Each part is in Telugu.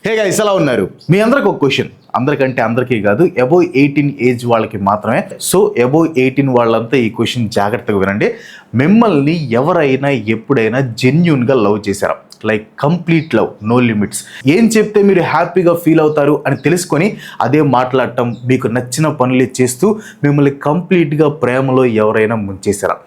హే గైస్ ఎలా ఉన్నారు? మీ అందరికి ఒక క్వశ్చన్, అందరికీ కాదు, అబోవ్ 18 ఏజ్ వాళ్ళకి మాత్రమే. సో అబోవ్ 18 వాళ్ళంతా ఈ క్వశ్చన్ జాగ్రత్తగా వినండి. మిమ్మల్ని ఎవరైనా ఎప్పుడైనా జెన్యూన్గా లవ్ చేశారా? Like complete love, no limits. ఏం చెప్తే మీరు హ్యాపీగా ఫీల్ అవుతారు అని తెలుసుకొని అదే మాట్లాడటం, మీకు నచ్చిన పనులే చేస్తూ మిమ్మల్ని కంప్లీట్గా ప్రేమలో ఎవరైనా ముంచేశారా?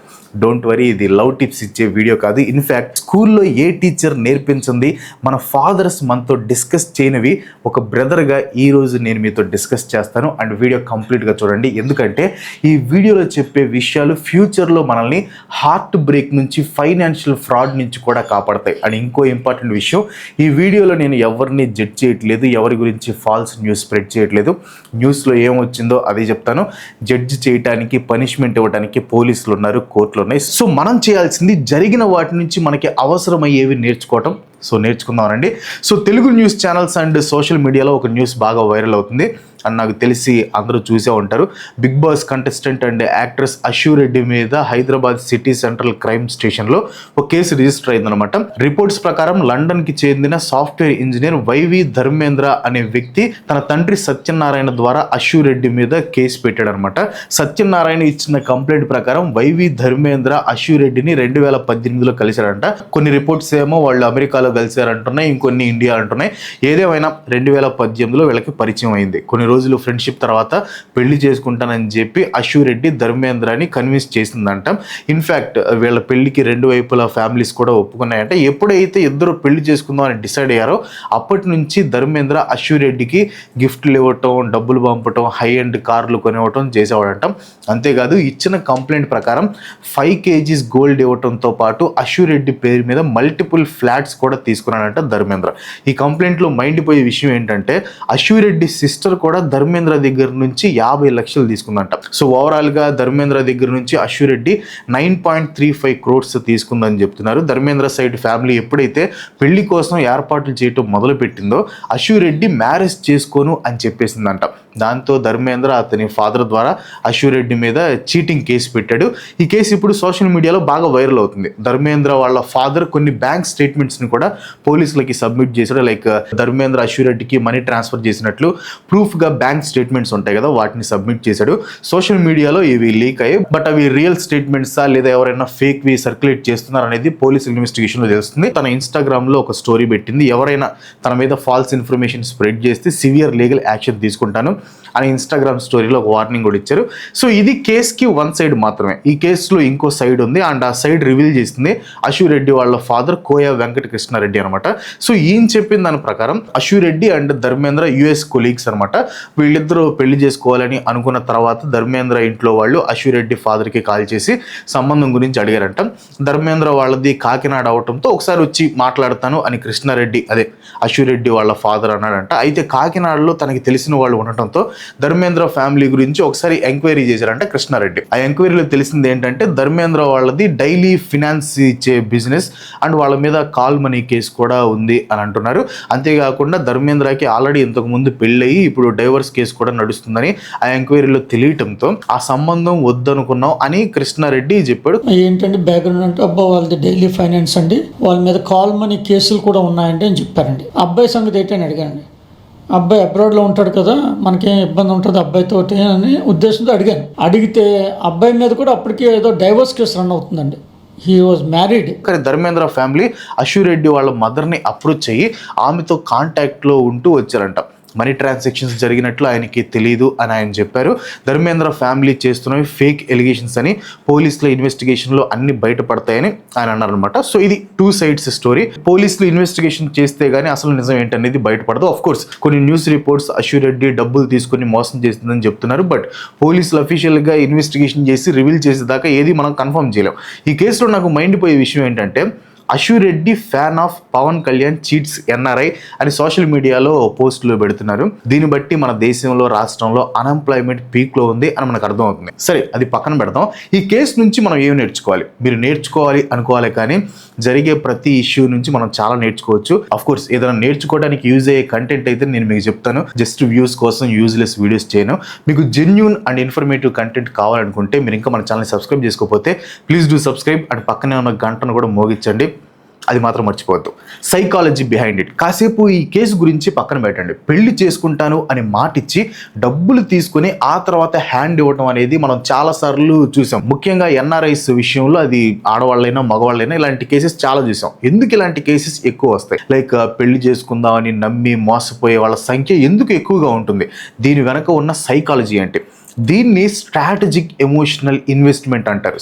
డోంట్ వరీ, ఇది లవ్ టిప్స్ ఇచ్చే వీడియో కాదు. ఇన్ఫ్యాక్ట్ స్కూల్లో ఏ టీచర్ నేర్పించింది, మన ఫాదర్స్ మనతో డిస్కస్ చేయనివి ఒక బ్రదర్గా ఈరోజు నేను మీతో డిస్కస్ చేస్తాను. అండ్ వీడియో కంప్లీట్గా చూడండి, ఎందుకంటే ఈ వీడియోలో చెప్పే విషయాలు ఫ్యూచర్లో మనల్ని హార్ట్ బ్రేక్ నుంచి, ఫైనాన్షియల్ ఫ్రాడ్ నుంచి కూడా కాపాడతాయి. అండ్ ఇంకో ఇంపార్టెంట్ విషయం, ఈ వీడియోలో నేను ఎవరిని జడ్జ్ చేయట్లేదు, ఎవరి గురించి ఫాల్స్ న్యూస్ స్ప్రెడ్ చేయట్లేదు. న్యూస్లో ఏమొచ్చిందో అదే చెప్తాను. జడ్జ్ చేయడానికి, పనిష్మెంట్ ఇవ్వడానికి పోలీసులు ఉన్నారు, కోర్టులు ఉన్నాయి. సో మనం చేయాల్సింది జరిగిన వాటి నుంచి మనకి అవసరమయ్యేవి నేర్చుకోవటం. సో నేర్చుకుందామనండి. So Telugu news channels and social మీడియాలో ఒక న్యూస్ బాగా వైరల్ అవుతుంది అని నాకు తెలిసి అందరూ చూసే ఉంటారు. Big Boss contestant and actress Ashu Reddy మీద హైదరాబాద్ సిటీ సెంట్రల్ క్రైమ్ స్టేషన్లో ఒక కేసు రిజిస్టర్ అయిందనమాట. రిపోర్ట్స్ ప్రకారం లండన్కి చెందిన సాఫ్ట్వేర్ ఇంజనీర్ వైవి ధర్మేంద్ర అనే వ్యక్తి తన తండ్రి సత్యనారాయణ ద్వారా అశు రెడ్డి మీద కేసు పెట్టాడనమాట. సత్యనారాయణ ఇచ్చిన కంప్లైంట్ ప్రకారం వైవి ధర్మేంద్ర అశు రెడ్డిని 2018లో కలిశారంట. కొన్ని రిపోర్ట్స్ ఏమో వాళ్ళు అమెరికాలో కలిశారంటున్నాయి, ఇంకొన్ని ఇండియా అంటున్నాయి. ఏదేమైనా 2018లో వీళ్ళకి పరిచయం అయింది. కొన్ని రోజులు ఫ్రెండ్షిప్ తర్వాత పెళ్లి చేసుకుంటానని చెప్పి అశు రెడ్డి ధర్మేంద్రని కన్విన్స్ చేసిందంట. ఇన్ఫ్యాక్ట్ వీళ్ళ పెళ్లికి రెండు వైపుల ఫ్యామిలీస్ కూడా ఒప్పుకున్నాయంట. ఎప్పుడైతే ఇద్దరు పెళ్లి చేసుకుందాం అని డిసైడ్ అయ్యారో అప్పటి నుంచి ధర్మేంద్ర అశు రెడ్డికి గిఫ్ట్లు ఇవ్వటం, డబ్బులు పంపటం, హై అండ్ కార్లు కొనివ్వటం చేసేవాడంట. అంతేకాదు ఇచ్చిన కంప్లైంట్ ప్రకారం 5 kgs గోల్డ్ ఇవ్వటంతో పాటు అశు రెడ్డి పేరు మీద మల్టిపుల్ ఫ్లాట్స్ కూడా తీసుకున్నాడంట ధర్మేంద్ర. ఈ కంప్లైంట్లో మైండ్ పోయే విషయం ఏంటంటే అశు రెడ్డి సిస్టర్ కూడా ధర్మేంద్ర దగ్గర నుంచి 50 లక్షలు తీసుకుందంట. సో ఓవరాల్గా ధర్మేంద్ర దగ్గర నుంచి అశు రెడ్డి 9.35 crores తీసుకుందని చెప్తున్నారు. ధర్మేంద్ర సైడ్ ఫ్యామిలీ ఎప్పుడైతే పెళ్లి కోసం ఏర్పాట్లు చేయటం మొదలు పెట్టిందో అశు రెడ్డి మ్యారేజ్ చేసుకోను అని చెప్పేసిందంట. దాంతో ధర్మేంద్ర అతని ఫాదర్ ద్వారా అశు రెడ్డి మీద చీటింగ్ కేసు పెట్టాడు. ఈ కేసు ఇప్పుడు సోషల్ మీడియాలో బాగా వైరల్ అవుతుంది. ధర్మేంద్ర వాళ్ళ ఫాదర్ కొన్ని బ్యాంక్ స్టేట్మెంట్స్ని కూడా పోలీసులకి సబ్మిట్ చేశాడు. లైక్ ధర్మేంద్ర అశు రెడ్డికి మనీ ట్రాన్స్ఫర్ చేసినట్లు ప్రూఫ్గా బ్యాంక్ స్టేట్మెంట్స్ ఉంటాయి కదా, వాటిని సబ్మిట్ చేశాడు. సోషల్ మీడియాలో ఇవి లీక్ అయ్యాయి. బట్ అవి రియల్ స్టేట్మెంట్సా లేదా ఎవరైనా ఫేక్వి సర్క్యులేట్ చేస్తున్నారు అనేది పోలీస్ ఇన్వెస్టిగేషన్లో తెలుస్తుంది. తన ఇన్స్టాగ్రామ్లో ఒక స్టోరీ పెట్టింది, ఎవరైనా తన మీద ఫాల్స్ ఇన్ఫర్మేషన్ స్ప్రెడ్ చేస్తే సివియర్ లీగల్ యాక్షన్ తీసుకుంటాను అని ఇన్స్టాగ్రామ్ స్టోరీలో ఒక వార్నింగ్ కూడా ఇచ్చారు. సో ఇది కేసుకి వన్ సైడ్ మాత్రమే. ఈ కేసులో ఇంకో సైడ్ ఉంది. అండ్ ఆ సైడ్ రివీల్ చేసింది అశు రెడ్డి వాళ్ళ ఫాదర్ కోయ వెంకట కృష్ణారెడ్డి అనమాట. సో ఈయన చెప్పిన దాని ప్రకారం Ashu Reddy and Dharmendra US colleagues అనమాట. వీళ్ళిద్దరూ పెళ్లి చేసుకోవాలని అనుకున్న తర్వాత ధర్మేంద్ర ఇంట్లో వాళ్ళు అశు రెడ్డి ఫాదర్కి కాల్ చేసి సంబంధం గురించి అడిగారంట. ధర్మేంద్ర వాళ్ళది కాకినాడ అవటంతో ఒకసారి వచ్చి మాట్లాడతాను అని కృష్ణారెడ్డి, అదే అశు రెడ్డి వాళ్ళ ఫాదర్ అన్నాడంట. అయితే కాకినాడలో తనకి తెలిసిన వాళ్ళు ఉండటంతో ధర్మేంద్ర ఫ్యామిలీ గురించి ఒకసారి ఎంక్వైరీ చేశారంట కృష్ణారెడ్డి. ఆ ఎంక్వైరీలో తెలిసింది ఏంటంటే ధర్మేంద్ర వాళ్ళది డైలీ ఫినాన్స్ ఇచ్చే బిజినెస్ అండ్ వాళ్ళ మీద కాల్ మనీ కేసు కూడా ఉంది అని అంటున్నారు. అంతేకాకుండా ధర్మేంద్రకి ఆల్రెడీ ఇంతకు ముందు పెళ్ళయి ఇప్పుడు డైవర్స్ కేసు కూడా నడుస్తుందని ఆ ఎంక్వైరీలో తెలియటంతో ఆ సంబంధం వద్దనుకున్నాం అని కృష్ణారెడ్డి చెప్పాడు. ఏంటంటే బ్యాక్గ్రౌండ్ అంటే అబ్బా వాళ్ళది డైలీ ఫైనాన్స్ అండి, వాళ్ళ మీద కాల్ మనీ కేసులు కూడా ఉన్నాయండి అని చెప్పారండి. అబ్బాయి సంగతి ఏంటని అడిగానండి. అబ్బాయి అబ్రాడ్లో ఉంటాడు కదా, మనకేం ఇబ్బంది ఉంటుంది అబ్బాయితోటి అని ఉద్దేశంతో అడిగాను. అడిగితే అబ్బాయి మీద కూడా అప్పటికే ఏదో డైవర్స్ కేసు రన్ అవుతుందండి. He was married. కానీ ధర్మేంద్ర ఫ్యామిలీ అశు రెడ్డి వాళ్ళ మదర్ని అప్రోచ్ అయ్యి ఆమెతో కాంటాక్ట్లో ఉంటూ వచ్చారంట. మనీ ట్రాన్సాక్షన్స్ జరిగినట్లు ఆయనకి తెలియదు అని ఆయన చెప్పారు. ధర్మేంద్ర ఫ్యామిలీ చేస్తున్నవి ఫేక్ ఎలిగేషన్స్ అని పోలీసుల ఇన్వెస్టిగేషన్లో అన్ని బయటపడతాయని ఆయన అన్నారనమాట. సో ఇది 2 sides స్టోరీ. పోలీసులు ఇన్వెస్టిగేషన్ చేస్తే కానీ అసలు నిజం ఏంటనేది బయటపడదు. ఆఫ్ కోర్స్ కొన్ని న్యూస్ రిపోర్ట్స్ అశు రెడ్డి డబ్బులు తీసుకుని మోసం చేస్తుందని చెప్తున్నారు. బట్ పోలీసులు అఫీషియల్గా ఇన్వెస్టిగేషన్ చేసి రివీల్ చేసేదాకా ఏది మనం కన్ఫర్మ్ చేయలేం. ఈ కేసులో నాకు మైండ్ పోయే విషయం ఏంటంటే Ashu Reddy fan of Pawan Kalyan cheats NRI అని సోషల్ మీడియాలో పోస్టులు పెడుతున్నారు. దీన్ని బట్టి మన దేశంలో, రాష్ట్రంలో అన్ఎంప్లాయ్మెంట్ పీక్లో ఉంది అని మనకు అర్థమవుతుంది. సరే, అది పక్కన పెడతాం. ఈ కేసు నుంచి మనం ఏం నేర్చుకోవాలి? మీరు నేర్చుకోవాలి అనుకోవాలి, కానీ జరిగే ప్రతి ఇష్యూ నుంచి మనం చాలా నేర్చుకోవచ్చు. అఫ్ కోర్స్ ఏదైనా నేర్చుకోవడానికి యూజ్ అయ్యే కంటెంట్ అయితే నేను మీకు చెప్తాను. జస్ట్ వ్యూస్ కోసం యూజ్లెస్ వీడియోస్ చేయను. మీకు జెన్యూన్ అండ్ ఇన్ఫర్మేటివ్ కంటెంట్ కావాలనుకుంటే మీరు ఇంకా మన ఛానల్ సబ్స్క్రైబ్ చేసుకోకపోతే ప్లీజ్ డూ సబ్స్క్రైబ్ అండ్ పక్కనే ఉన్న గంటను కూడా మోగించండి. అది మాత్రం మర్చిపోవద్దు. Psychology behind it. కాసేపు ఈ కేసు గురించి పక్కన పెట్టండి. పెళ్లి చేసుకుంటాను అని మాటిచ్చి డబ్బులు తీసుకుని ఆ తర్వాత హ్యాండ్ ఇవ్వడం అనేది మనం చాలాసార్లు చూసాం. ముఖ్యంగా ఎన్ఆర్ఐస్ విషయంలో అది ఆడవాళ్ళైనా మగవాళ్ళైనా ఇలాంటి కేసెస్ చాలా చూసాం. ఎందుకు ఇలాంటి కేసెస్ ఎక్కువ వస్తాయి? లైక్ పెళ్లి చేసుకుందామని నమ్మి మోసపోయే వాళ్ళ సంఖ్య ఎందుకు ఎక్కువగా ఉంటుంది? దీని వెనక ఉన్న సైకాలజీ అంటే దీన్ని స్ట్రాటజిక్ ఎమోషనల్ ఇన్వెస్ట్మెంట్ అంటారు.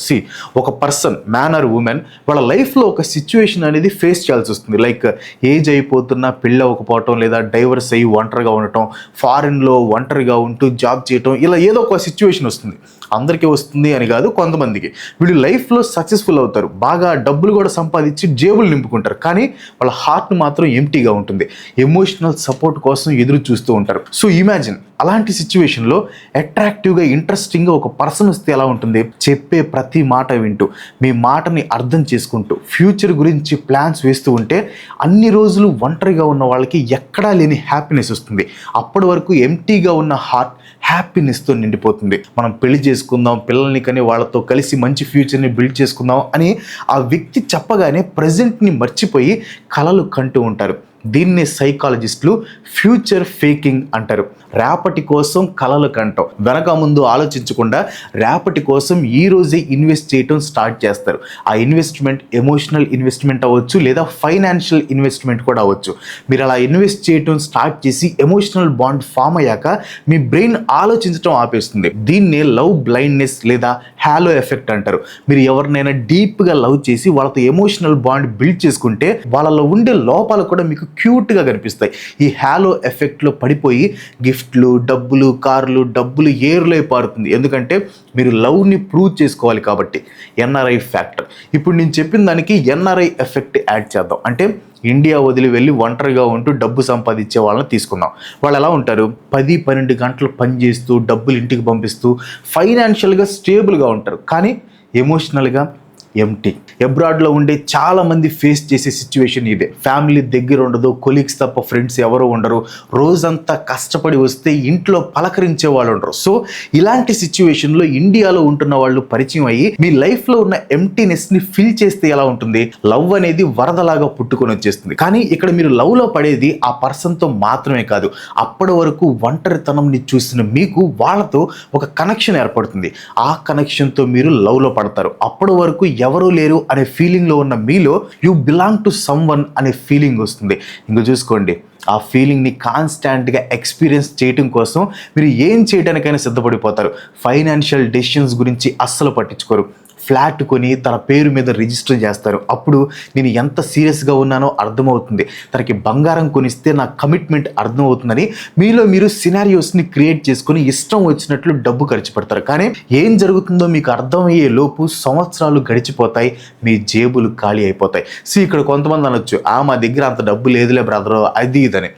ఒక పర్సన్, మ్యాన్ ఆర్ ఉమెన్, వాళ్ళ లైఫ్లో ఒక సిచ్యువేషన్ అనేది ఫేస్ చేయాల్సి వస్తుంది. లైక్ ఏజ్ అయిపోతున్నా పెళ్ళి అవ్వకపోవటం, లేదా డైవర్స్ అయ్యి ఒంటరిగా ఉండటం, ఫారిన్లో ఒంటరిగా ఉంటూ జాబ్ చేయటం, ఇలా ఏదో ఒక సిచ్యువేషన్ వస్తుంది. అందరికీ వస్తుంది అని కాదు, కొంతమందికి. వీళ్ళు లైఫ్లో సక్సెస్ఫుల్ అవుతారు, బాగా డబ్బులు కూడా సంపాదించి జేబులు నింపుకుంటారు, కానీ వాళ్ళ హార్ట్ మాత్రం ఎంప్టీగా ఉంటుంది. ఎమోషనల్ సపోర్ట్ కోసం ఎదురు చూస్తూ ఉంటారు. సో ఇమాజిన్, అలాంటి సిచ్యువేషన్లో అట్రాక్టివ్గా, ఇంట్రెస్టింగ్గా ఒక పర్సన్ వస్తే ఎలా ఉంటుంది? చెప్పే ప్రతి మాట వింటూ, మీ మాటని అర్థం చేసుకుంటూ, ఫ్యూచర్ గురించి ప్లాన్స్ వేస్తూ ఉంటే అన్ని రోజులు ఒంటరిగా ఉన్న వాళ్ళకి ఎక్కడా లేని హ్యాపీనెస్ వస్తుంది. అప్పటి వరకు ఎంప్టీగా ఉన్న హార్ట్ హ్యాపీనెస్తో నిండిపోతుంది. మనం పెళ్లి చేసుకుందాం, పిల్లల్ని కానీ వాళ్ళతో కలిసి మంచి ఫ్యూచర్ని బిల్డ్ చేసుకుందాం అని ఆ వ్యక్తి చెప్పగానే ప్రజెంట్ని మర్చిపోయి కలలు కంటూ ఉంటారు. దీన్నే సైకాలజిస్టులు ఫ్యూచర్ ఫేకింగ్ అంటారు. రేపటి కోసం కలలు కంటాం, వెనక ముందు ఆలోచించకుండా రేపటి కోసం ఈ రోజే ఇన్వెస్ట్ చేయటం స్టార్ట్ చేస్తారు. ఆ ఇన్వెస్ట్మెంట్ ఎమోషనల్ ఇన్వెస్ట్మెంట్ అవ్వచ్చు, లేదా ఫైనాన్షియల్ ఇన్వెస్ట్మెంట్ కూడా అవ్వచ్చు. మీరు అలా ఇన్వెస్ట్ చేయటం స్టార్ట్ చేసి ఎమోషనల్ బాండ్ ఫామ్ అయ్యాక మీ బ్రెయిన్ ఆలోచించడం ఆపేస్తుంది. దీన్నే లవ్ బ్లైండ్నెస్ లేదా హ్యాలో ఎఫెక్ట్ అంటారు. మీరు ఎవరినైనా డీప్గా లవ్ చేసి వాళ్ళతో ఎమోషనల్ బాండ్ బిల్డ్ చేసుకుంటే వాళ్ళలో ఉండే లోపాలు కూడా మీకు క్యూట్గా కనిపిస్తాయి. ఈ హ్యాలో ఎఫెక్ట్లో పడిపోయి గిఫ్ట్లు, డబ్బులు, కార్లు, డబ్బులు ఏరులో పారుతుంది. ఎందుకంటే మీరు లవ్ని ప్రూవ్ చేసుకోవాలి కాబట్టి. NRI factor. ఇప్పుడు నేను చెప్పిన దానికి ఎన్ఆర్ఐ ఎఫెక్ట్ యాడ్ చేద్దాం. అంటే ఇండియా వదిలి వెళ్ళి ఒంటరిగా ఉంటూ డబ్బు సంపాదించే వాళ్ళని తీసుకుందాం. వాళ్ళు ఎలా ఉంటారు? 10-12 గంటలు పనిచేస్తూ డబ్బులు ఇంటికి పంపిస్తూ ఫైనాన్షియల్గా స్టేబుల్గా ఉంటారు, కానీ ఎమోషనల్గా ఎంటీ. అబ్రాడ్లో ఉండే చాలామంది ఫేస్ చేసే సిచ్యువేషన్ ఇదే. ఫ్యామిలీ దగ్గర ఉండదు, కొలీగ్స్ తప్ప ఫ్రెండ్స్ ఎవరు ఉండరు, రోజంతా కష్టపడి వస్తే ఇంట్లో పలకరించే వాళ్ళు ఉండరు. సో ఇలాంటి సిచ్యువేషన్లో ఇండియాలో ఉంటున్న వాళ్ళు పరిచయం అయ్యి మీ లైఫ్లో ఉన్న ఎంటీనెస్ని ఫిల్ చేస్తే ఎలా ఉంటుంది? లవ్ అనేది వరదలాగా పుట్టుకొని వచ్చేస్తుంది. కానీ ఇక్కడ మీరు లవ్లో పడేది ఆ పర్సన్తో మాత్రమే కాదు, అప్పటి వరకు ఒంటరితనంని చూసిన మీకు వాళ్ళతో ఒక కనెక్షన్ ఏర్పడుతుంది. ఆ కనెక్షన్తో మీరు లవ్లో పడతారు. అప్పటి వరకు ఎవరూ లేరు అనే ఫీలింగ్లో ఉన్న మీలో యూ బిలాంగ్ టు సమ్వన్ అనే ఫీలింగ్ వస్తుంది. ఇంక చూసుకోండి, ఆ ఫీలింగ్ని కాన్స్టాంట్గా ఎక్స్పీరియన్స్ చేయటం కోసం మీరు ఏం చేయడానికైనా సిద్ధపడిపోతారు. ఫైనాన్షియల్ డెసిషన్స్ గురించి అస్సలు పట్టించుకోరు. ఫ్లాట్ కొని తన పేరు మీద రిజిస్టర్ చేస్తారు. అప్పుడు నేను ఎంత సీరియస్గా ఉన్నానో అర్థమవుతుంది. తనకి బంగారం కొనిస్తే నా కమిట్మెంట్ అర్థమవుతుందని మీలో మీరు సినారియోస్ని క్రియేట్ చేసుకొని ఇష్టం వచ్చినట్లు డబ్బు ఖర్చు పెడతారు. కానీ ఏం జరుగుతుందో మీకు అర్థమయ్యే లోపు సంవత్సరాలు గడిచిపోతాయి, మీ జేబులు ఖాళీ అయిపోతాయి. ఇక్కడ కొంతమంది అనొచ్చు, మా దగ్గర అంత డబ్బు లేదులే బ్రదర్, అది ఇదని.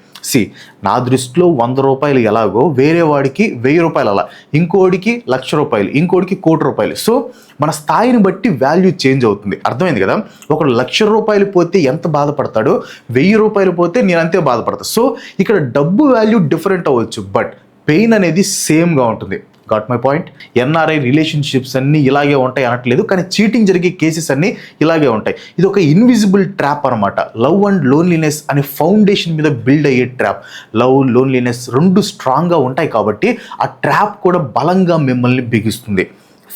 నా దృష్టిలో 100 రూపాయలు ఎలాగో వేరే వాడికి 1000 రూపాయలు, అలా ఇంకోడికి 1,00,000 రూపాయలు, ఇంకోడికి 1,00,00,000 రూపాయలు. సో మన స్థాయిని బట్టి వాల్యూ చేంజ్ అవుతుంది. అర్థమైంది కదా? ఒకడు 1,00,000 రూపాయలు పోతే ఎంత బాధపడతాడో, 1000 రూపాయలు పోతే నేను అంతే బాధపడతాను. సో ఇక్కడ డబ్బు వాల్యూ డిఫరెంట్ అవ్వచ్చు, బట్ పెయిన్ అనేది సేమ్గా ఉంటుంది. Got my point? NRI relationships అన్నీ ఇలాగే ఉంటాయి అనట్లేదు, కానీ చీటింగ్ జరిగే కేసెస్ అన్నీ ఇలాగే ఉంటాయి. ఇది ఒక ఇన్విజిబుల్ ట్రాప్ అనమాట. లవ్ అండ్ లోన్లీనెస్ అనే ఫౌండేషన్ మీద బిల్డ్ అయ్యే ట్రాప్. లవ్, లోన్లీనెస్ రెండు స్ట్రాంగ్గా ఉంటాయి కాబట్టి ఆ ట్రాప్ కూడా బలంగా మిమ్మల్ని బిగిస్తుంది.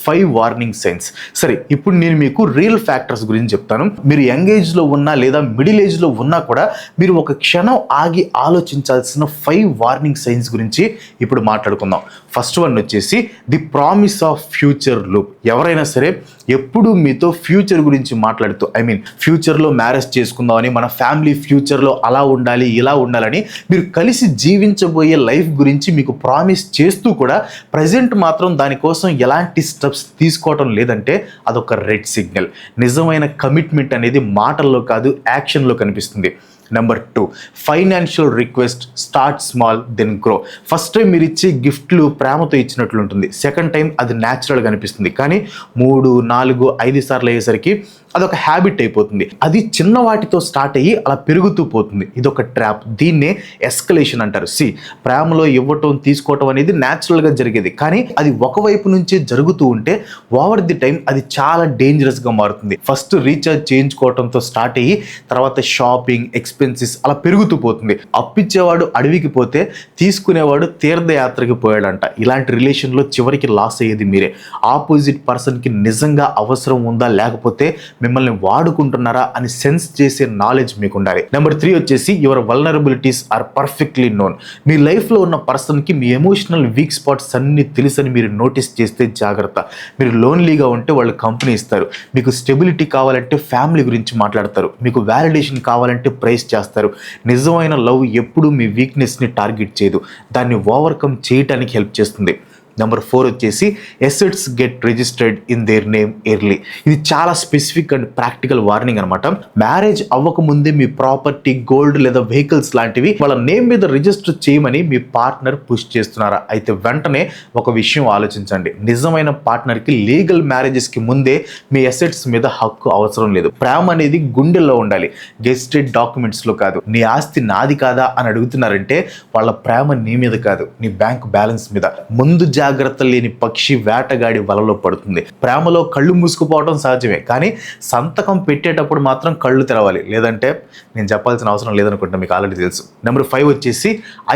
5 వార్నింగ్ సైన్స్. సరే, ఇప్పుడు నేను మీకు రియల్ ఫ్యాక్టర్స్ గురించి చెప్తాను. మీరు యంగ్ ఏజ్లో ఉన్నా లేదా మిడిల్ ఏజ్లో ఉన్నా కూడా మీరు ఒక క్షణం ఆగి ఆలోచించాల్సిన 5 వార్నింగ్ సైన్స్ గురించి ఇప్పుడు మాట్లాడుకుందాం. ఫస్ట్ వన్ వచ్చేసి the promise of future loop. ఎవరైనా సరే ఎప్పుడు మీతో ఫ్యూచర్ గురించి మాట్లాడుతూ, ఫ్యూచర్లో మ్యారేజ్ చేసుకుందామని, మన ఫ్యామిలీ ఫ్యూచర్లో అలా ఉండాలి, ఇలా ఉండాలని, మీరు కలిసి జీవించబోయే లైఫ్ గురించి మీకు ప్రామిస్ చేస్తూ కూడా ప్రజెంట్ మాత్రం దానికోసం ఎలాంటి స్టెప్స్ తీసుకోవటం లేదంటే అదొక రెడ్ సిగ్నల్. నిజమైన కమిట్మెంట్ అనేది మాటల్లో కాదు, యాక్షన్లో కనిపిస్తుంది. Number 2, financial request start small then grow. First time మీరు ఇచ్చే గిఫ్ట్లు ప్రేమతో ఇచ్చినట్లు ఉంటుంది, సెకండ్ టైం అది న్యాచురల్గా అనిపిస్తుంది, కానీ 3, 4, 5 సార్లు అయ్యేసరికి అదొక హ్యాబిట్ అయిపోతుంది. అది చిన్న వాటితో స్టార్ట్ అయ్యి అలా పెరుగుతూ పోతుంది. ఇదొక ట్రాప్, దీన్నే ఎస్కలేషన్ అంటారు. ప్రేమలో ఇవ్వటం తీసుకోవటం అనేది న్యాచురల్గా జరిగేది, కానీ అది ఒకవైపు నుంచే జరుగుతూ ఉంటే ఓవర్ ది టైం అది చాలా డేంజరస్గా మారుతుంది. ఫస్ట్ రీఛార్జ్ చేయించుకోవడంతో స్టార్ట్ అయ్యి తర్వాత షాపింగ్, ఎక్స్పెన్సెస్ అలా పెరుగుతూ పోతుంది. అప్పిచ్చేవాడు అడవికి పోతే తీసుకునేవాడు తీర్థయాత్రకి పోయాడంట. ఇలాంటి రిలేషన్లో చివరికి లాస్ అయ్యేది మీరే. ఆపోజిట్ పర్సన్కి నిజంగా అవసరం ఉందా లేకపోతే మిమ్మల్ని వాడుకుంటున్నారా అని సెన్స్ చేసే నాలెడ్జ్ మీకు ఉండాలి. నెంబర్ 3 వచ్చేసి your vulnerabilities are perfectly known. మీ లైఫ్లో ఉన్న పర్సన్కి మీ ఎమోషనల్ వీక్ స్పాట్స్ అన్ని తెలుసని మీరు నోటీస్ చేస్తే జాగ్రత్త. మీరు లోన్లీగా ఉంటే వాళ్ళు కంపెనీ ఇస్తారు, మీకు స్టెబిలిటీ కావాలంటే ఫ్యామిలీ గురించి మాట్లాడతారు, మీకు వ్యాలిడేషన్ కావాలంటే ప్రైజ్ చేస్తారు. నిజమైన లవ్ ఎప్పుడు మీ వీక్నెస్ని టార్గెట్ చేయదు, దాన్ని ఓవర్కమ్ చేయడానికి హెల్ప్ చేస్తుంది. నెంబర్ 4 వచ్చేసి assets get registered in their name early. ఇది చాలా స్పెసిఫిక్ అండ్ ప్రాక్టికల్ వార్నింగ్ అనమాట. మ్యారేజ్ అవ్వకముందే మీ ప్రాపర్టీ, గోల్డ్ లేదా వెహికల్స్ లాంటివి వాళ్ళ నేమ్ మీద రిజిస్టర్ చేయమని మీ పార్ట్నర్ పుష్ చేస్తున్నారా? అయితే వెంటనే ఒక విషయం ఆలోచించండి, నిజమైన పార్ట్నర్కి లీగల్ మ్యారేజెస్కి ముందే మీ అసెట్స్ మీద హక్కు అవసరం లేదు. ప్రేమ అనేది గుండెల్లో ఉండాలి, గెస్టెడ్ డాక్యుమెంట్స్లో కాదు. నీ ఆస్తి నాది కాదా అని అడుగుతున్నారంటే వాళ్ళ ప్రేమ నీ మీద కాదు, నీ బ్యాంక్ బ్యాలెన్స్ మీద. ముందు జాగ్రత్త లేని పక్షి వేటగాడి వలలో పడుతుంది. ప్రేమలో కళ్ళు మూసుకుపోవడం సహజమే, కానీ సంతకం పెట్టేటప్పుడు మాత్రం కళ్ళు తెరవాలి, లేదంటే నేను చెప్పాల్సిన అవసరం లేదనుకుంటా, మీకు ఆల్రెడీ తెలుసు. నెంబర్ 5 వచ్చేసి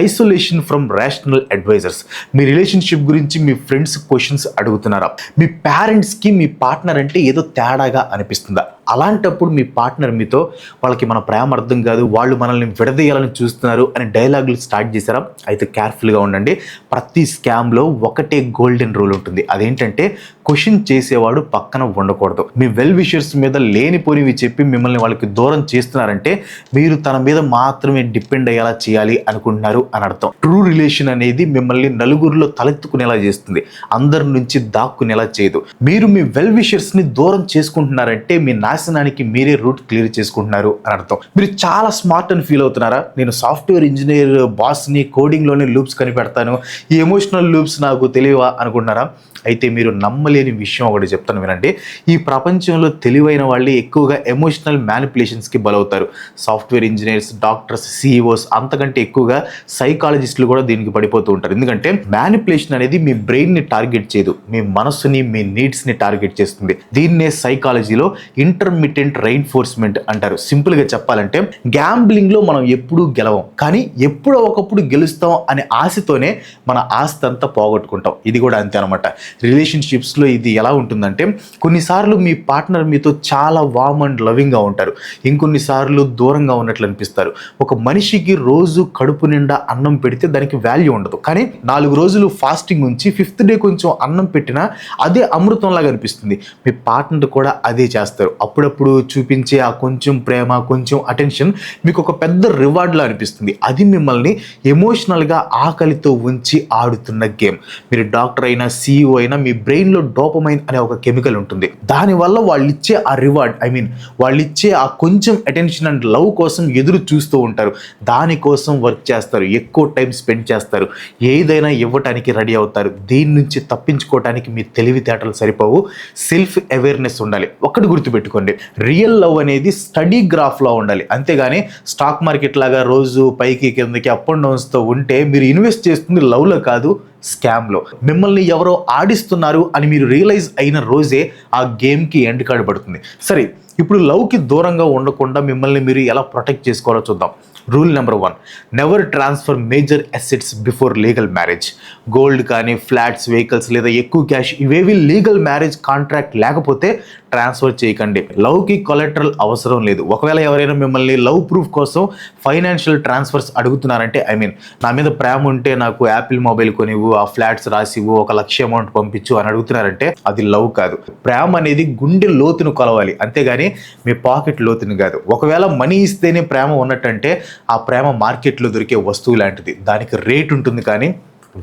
ఐసోలేషన్ ఫ్రమ్ రేషనల్ అడ్వైజర్స్. మీ రిలేషన్షిప్ గురించి మీ ఫ్రెండ్స్ క్వశ్చన్స్ అడుగుతున్నారా? మీ పేరెంట్స్కి మీ పార్ట్నర్ అంటే ఏదో తేడాగా అనిపిస్తుందా? అలాంటప్పుడు మీ పార్ట్నర్ మీతో వాళ్ళకి మన ప్రేమ అర్థం కాదు, వాళ్ళు మనల్ని విడదీయాలని చూస్తున్నారు అని డైలాగులు స్టార్ట్ చేశారా? అయితే కేర్ఫుల్గా ఉండండి. ప్రతి స్కామ్లో ఒకటే గోల్డెన్ రూల్ ఉంటుంది, అదేంటంటే క్వశ్చన్ చేసేవాడు పక్కన ఉండకూడదు. మీ వెల్ విషర్స్ మీద లేనిపోనివి చెప్పి మిమ్మల్ని వాళ్ళకి దూరం చేస్తున్నారంటే మీరు తన మీద మాత్రమే డిపెండ్ అయ్యేలా చేయాలి అనుకుంటున్నారు అని అర్థం. ట్రూ రిలేషన్ అనేది మిమ్మల్ని నలుగురిలో తలెత్తుకునేలా చేస్తుంది, అందరి నుంచి దాక్కునేలా చేయదు. మీరు మీ వెల్ విషర్స్ని దూరం చేసుకుంటున్నారంటే మీ నాశనానికి మీరే రూట్ క్లియర్ చేసుకుంటున్నారు అని అర్థం. మీరు చాలా స్మార్ట్ అని ఫీల్ అవుతున్నారా? నేను సాఫ్ట్వేర్ ఇంజనీర్ బాస్ని, కోడింగ్లోనే లూప్స్ కనిపెడతాను, ఈ ఎమోషనల్ లూప్స్ నాకు తెలియవా అనుకుంటున్నారా? అయితే మీరు నమ్మలేని విషయం ఒకటి చెప్తాను వినండి. ఈ ప్రపంచంలో తెలివైన వాళ్ళే ఎక్కువగా ఎమోషనల్ మ్యానిపులేషన్స్కి బలవుతారు. సాఫ్ట్వేర్ ఇంజనీర్స్, డాక్టర్స్, సిఇఓస్ అంతకంటే ఎక్కువగా సైకాలజిస్టులు కూడా దీనికి పడిపోతూ ఉంటారు. ఎందుకంటే మ్యానిపులేషన్ అనేది మీ బ్రెయిన్ని టార్గెట్ చేయదు, మీ మనస్సుని, మీ నీడ్స్ని టార్గెట్ చేస్తుంది. దీన్నే సైకాలజీలో ఇంటర్మిటెంట్ రైన్ఫోర్స్మెంట్ అంటారు. సింపుల్గా చెప్పాలంటే గ్యాంబ్లింగ్లో మనం ఎప్పుడూ గెలవం, కానీ ఎప్పుడో ఒకప్పుడు గెలుస్తాం అనే ఆశతోనే మన ఆస్తి అంతా పోగొట్టుకుంటాం. ఇది కూడా అంతే అనమాట. రిలేషన్షిప్స్లో ఇది ఎలా ఉంటుందంటే కొన్నిసార్లు మీ పార్ట్నర్ మీతో చాలా వార్మ్ అండ్ లవింగ్గా ఉంటారు, ఇంకొన్నిసార్లు దూరంగా ఉన్నట్లు అనిపిస్తారు. ఒక మనిషికి రోజు కడుపు నిండా అన్నం పెడితే దానికి వాల్యూ ఉండదు, కానీ 4 రోజులు ఫాస్టింగ్ ఉంచి 5th డే కొంచెం అన్నం పెట్టినా అదే అమృతంలాగా అనిపిస్తుంది. మీ పార్ట్నర్ కూడా అదే చేస్తారు. అప్పుడప్పుడు చూపించే ఆ కొంచెం ప్రేమ, కొంచెం అటెన్షన్ మీకు ఒక పెద్ద రివార్డ్లా అనిపిస్తుంది. అది మిమ్మల్ని ఎమోషనల్గా ఆకలితో ఉంచి ఆడుతున్న గేమ్. మీరు డాక్టర్ అయినా, సిఇఓ అయినా, మీ బ్రెయిన్లో డోపమైన్ అనే ఒక కెమికల్ ఉంటుంది. దానివల్ల వాళ్ళు ఇచ్చే ఆ రివార్డ్, వాళ్ళు ఇచ్చే ఆ కొంచెం అటెన్షన్ అండ్ లవ్ కోసం ఎదురు చూస్తూ ఉంటారు. దానికోసం వర్క్ చేస్తారు, ఎక్కువ టైం స్పెండ్ చేస్తారు, ఏదైనా ఇవ్వటానికి రెడీ అవుతారు. దీని నుంచి తప్పించుకోవడానికి మీ తెలివితేటలు సరిపోవు, సెల్ఫ్ అవేర్నెస్ ఉండాలి. ఒక్కటి గుర్తుపెట్టుకోండి, రియల్ లవ్ అనేది స్టడీ గ్రాఫ్లో ఉండాలి, అంతేగాని స్టాక్ మార్కెట్ లాగా రోజు పైకి కిందకి అప్ అండ్ డౌన్స్తో ఉంటే మీరు ఇన్వెస్ట్ చేస్తుంది లవ్లో కాదు, స్కామ్లో. మిమ్మల్ని ఎవరో ఆడిస్తున్నారు అని మీరు రియలైజ్ అయిన రోజే ఆ గేమ్కి ఎండ్ కార్డ్ పడుతుంది. సరే, ఇప్పుడు లవ్కి దూరంగా ఉండకుండా మిమ్మల్ని మీరు ఎలా ప్రొటెక్ట్ చేసుకోవాలో చూద్దాం. Rule number 1, never transfer major assets before legal marriage. Gold కానీ, ఫ్లాట్స్, వెహికల్స్ లేదా ఎక్కువ క్యాష్ ఇవేవి లీగల్ మ్యారేజ్ కాంట్రాక్ట్ లేకపోతే ట్రాన్స్ఫర్ చేయకండి. లవ్కి కొలెటరల్ అవసరం లేదు. ఒకవేళ ఎవరైనా మిమ్మల్ని లవ్ ప్రూఫ్ కోసం ఫైనాన్షియల్ ట్రాన్స్ఫర్స్ అడుగుతున్నారంటే, నా మీద ప్రేమ ఉంటే నాకు యాపిల్ మొబైల్ కొనివ్వు, ఆ ఫ్లాట్స్ రాసివ్వు, 1 లక్ష అమౌంట్ పంపించు అని అడుగుతున్నారంటే అది లవ్ కాదు. ప్రేమ అనేది గుండె లోతును కొలవాలి, అంతేగాని మీ పాకెట్ లోతుని కాదు. ఒకవేళ మనీ ఇస్తేనే ప్రేమ ఉన్నట్టంటే ఆ ప్రేమ మార్కెట్లో దొరికే వస్తువు లాంటిది, దానికి రేట్ ఉంటుంది కానీ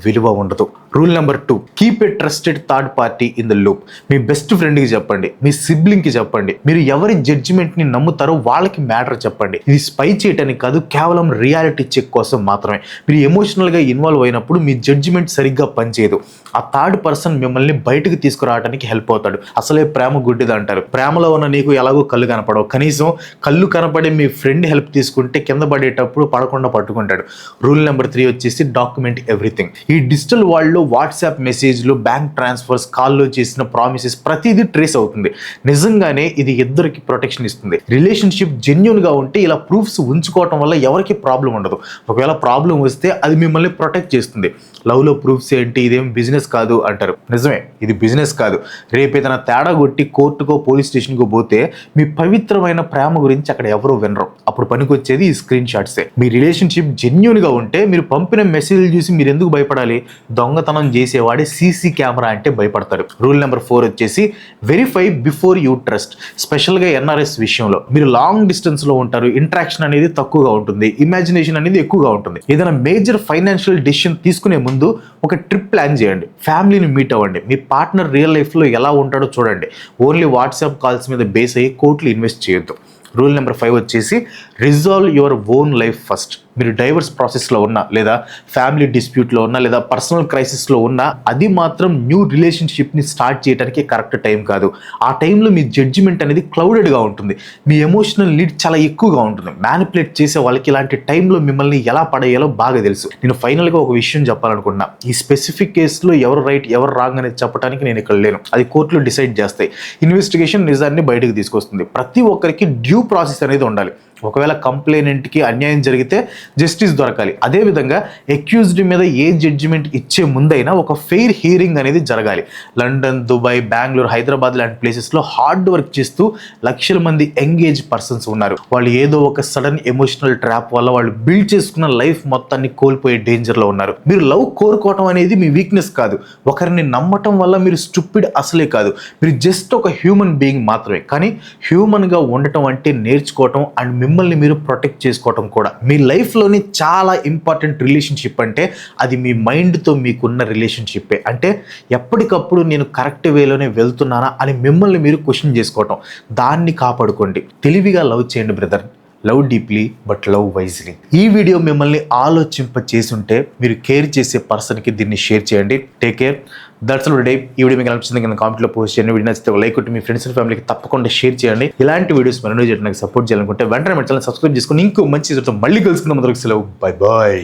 విలువ ఉండదు. Rule number 2, keep a trusted third party in the loop. Me best ఫ్రెండ్కి చెప్పండి, మీ సిబ్లింగ్కి చెప్పండి, మీరు ఎవరి జడ్జిమెంట్ని నమ్ముతారో వాళ్ళకి మ్యాటర్ చెప్పండి. ఇది స్పై చేయడానికి కాదు, కేవలం రియాలిటీ చెక్ కోసం మాత్రమే. మీరు ఎమోషనల్గా ఇన్వాల్వ్ అయినప్పుడు మీ జడ్జిమెంట్ సరిగ్గా పనిచేయదు. ఆ థర్డ్ పర్సన్ మిమ్మల్ని బయటకు తీసుకురావడానికి హెల్ప్ అవుతాడు. అసలే ప్రేమ గుడ్డిది అంటారు. ప్రేమలో ఉన్న నీకు ఎలాగో కళ్ళు కనపడవు, కనీసం కళ్ళు కనపడే మీ ఫ్రెండ్ హెల్ప్ తీసుకుంటే కింద పడేటప్పుడు పడకుండా పట్టుకుంటాడు. రూల్ నెంబర్ 3 వచ్చేసి డాక్యుమెంట్ ఎవ్రీథింగ్. ఈ డిజిటల్ వరల్డ్లో వాట్సాప్ మెసేజ్లు, బ్యాంక్ ట్రాన్స్ఫర్స్, కాల్లో చేసిన ప్రామిసెస్ ప్రతిదీ ట్రేస్ అవుతుంది. నిజంగానే ఇది ఇద్దరికి ప్రొటెక్షన్ ఇస్తుంది. రిలేషన్షిప్ జెన్యూన్గా ఉంటే ఇలా ప్రూఫ్స్ ఉంచుకోవటం వల్ల ఎవరికి ప్రాబ్లం ఉండదు. ఒకవేళ ప్రాబ్లం వస్తే అది మిమ్మల్ని ప్రొటెక్ట్ చేస్తుంది. లవ్లో ప్రూఫ్స్ ఏంటి, ఇదేం బిజినెస్ కాదు అంటారు. నిజమే, ఇది బిజినెస్ కాదు. రేపు ఏదైనా తేడా కొట్టి కోర్టుకో పోలీస్ స్టేషన్కో పోతే మీ పవిత్రమైన ప్రేమ గురించి అక్కడ ఎవరు వినరు. అప్పుడు పనికొచ్చేది ఈ స్క్రీన్ షాట్సే. మీ రిలేషన్షిప్ జెన్యూన్గా ఉంటే మీరు పంపిన మెసేజ్లు చూసి మీరు ఎందుకు భయపడాలి? దొంగతనం చేసేవాడే సీసీ కెమెరా అంటే భయపడతాడు. రూల్ నెంబర్ 4 వచ్చేసి వెరిఫై బిఫోర్ యూ ట్రస్ట్. స్పెషల్గా ఎన్ఆర్ఎస్ విషయంలో మీరు లాంగ్ డిస్టెన్స్లో ఉంటారు, ఇంటరాక్షన్ అనేది తక్కువగా ఉంటుంది, ఇమాజినేషన్ అనేది ఎక్కువగా ఉంటుంది. ఏదైనా మేజర్ ఫైనాన్షియల్ డెసిషన్ తీసుకునే ముందు ఒక ట్రిప్ ప్లాన్ చేయండి, ఫ్యామిలీని మీట్ అవ్వండి, మీ పార్ట్నర్ రియల్ లైఫ్లో ఎలా ఉంటాడో చూడండి. ఓన్లీ వాట్సాప్ కాల్స్ మీద బేస్ అయ్యి కోట్లు ఇన్వెస్ట్ చేయొద్దు. రూల్ నెంబర్ 5 వచ్చేసి resolve your own life first. మీరు డైవర్స్ ప్రాసెస్లో ఉన్నా, లేదా ఫ్యామిలీ డిస్ప్యూట్లో ఉన్నా, లేదా పర్సనల్ క్రైసిస్లో ఉన్నా, అది మాత్రం న్యూ రిలేషన్షిప్ని స్టార్ట్ చేయడానికి కరెక్ట్ టైం కాదు. ఆ టైంలో మీ జడ్జిమెంట్ అనేది క్లౌడెడ్గా ఉంటుంది, మీ ఎమోషనల్ నీడ్ చాలా ఎక్కువగా ఉంటుంది. మ్యానిపులేట్ చేసే వాళ్ళకి ఇలాంటి టైంలో మిమ్మల్ని ఎలా పడేయాలో బాగా తెలుసు. నేను ఫైనల్గా ఒక విషయం చెప్పాలనుకున్నా. ఈ స్పెసిఫిక్ కేసులో ఎవరు రైట్ ఎవరు రాంగ్ అనేది చెప్పడానికి నేను ఇక్కడ లేను. అది కోర్టులో డిసైడ్ చేస్తాయి. ఇన్వెస్టిగేషన్ నిజాన్ని బయటకు తీసుకొస్తుంది. ప్రతి ఒక్కరికి డ్యూ ప్రాసెస్ అనేది ఉండాలి. ఒకవేళ కంప్లైనెంట్కి అన్యాయం జరిగితే జస్టిస్ దొరకాలి. అదేవిధంగా అక్యూజ్డ్ మీద ఏ జడ్జిమెంట్ ఇచ్చే ముందైనా ఒక ఫెయిర్ హియరింగ్ అనేది జరగాలి. లండన్, దుబాయ్, బెంగళూరు, హైదరాబాద్ లాంటి ప్లేసెస్లో హార్డ్ వర్క్ చేస్తూ లక్షల మంది ఎంగేజ్ పర్సన్స్ ఉన్నారు. వాళ్ళు ఏదో ఒక సడన్ ఎమోషనల్ ట్రాప్ వల్ల వాళ్ళు బిల్డ్ చేసుకున్న లైఫ్ మొత్తాన్ని కోల్పోయే డేంజర్లో ఉన్నారు. మీరు లవ్ కోరుకోవటం అనేది మీ వీక్నెస్ కాదు. ఒకరిని నమ్మటం వల్ల మీరు స్టూపిడ్ అసలే కాదు. మీరు జస్ట్ ఒక హ్యూమన్ బీయింగ్ మాత్రమే. కానీ హ్యూమన్గా ఉండటం అంటే నేర్చుకోవటం అండ్ మిమ్మల్ని మీరు ప్రొటెక్ట్ చేసుకోవటం కూడా. మీ లైఫ్లోని చాలా ఇంపార్టెంట్ రిలేషన్షిప్ అంటే అది మీ మైండ్తో మీకున్న రిలేషన్షిప్పే. అంటే ఎప్పటికప్పుడు నేను కరెక్ట్ వేలోనే వెళ్తున్నానా అని మిమ్మల్ని మీరు క్వశ్చన్ చేసుకోవటం. దాన్ని కాపాడుకోండి. తెలివిగా లవ్ చేయండి brother. Love deeply but love wisely. ఈ వీడియో మిమ్మల్ని ఆలోచింప చేసుంటే మీరు కేర్ చేసే పర్సన్కి దీన్ని షేర్ చేయండి. Take care. That's all today. ఈ వీడియో మీకు అనిపించింది కింద కామెంట్లో పోస్ట్ చేయండి. వీడియో నచ్చితే ఒక లైక్ కొట్టి మీ ఫ్రెండ్స్ అండ్ ఫ్యామిలీకి తప్పకుండా షేర్ చేయండి. ఇలాంటి వీడియోస్ మరిన్ని చేయడానికి సపోర్ట్ చేయాలనుకుంటే వెంటనే మన ఛానల్ సబ్స్క్రైబ్ చేసుకుని ఇంకో మంచి మళ్ళీ కలుసుకుందాం. అందరికి సెలవు. Bye bye.